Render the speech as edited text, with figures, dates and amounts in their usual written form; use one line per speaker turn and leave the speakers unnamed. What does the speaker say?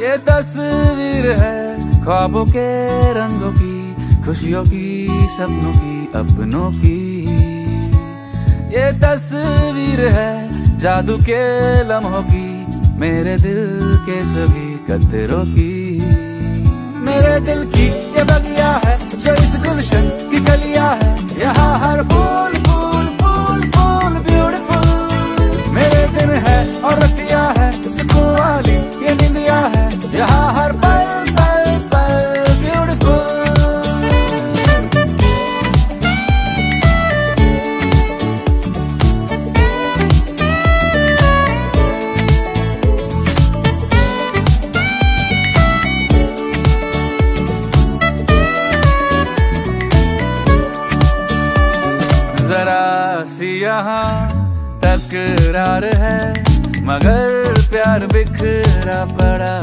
ये तस्वीर है ख्वाबों के रंगों की, खुशियों की, सपनों की, अपनों की। ये तस्वीर है जादू के लम्हों की, मेरे दिल के सभी कतरों की। मेरे दिल की ये बगिया है जो इस गुलशन की कलिया है, यहाँ हर फूल फूल फूल फूल ब्यूटीफुल। मेरे दिन है और रतिया है सुकून वाली ये निंदिया है, यहाँ हर पल पल पल ब्यूटीफुल। जरा सी यहाँ तकरार है, मगर प्यार बिखरा पड़ा।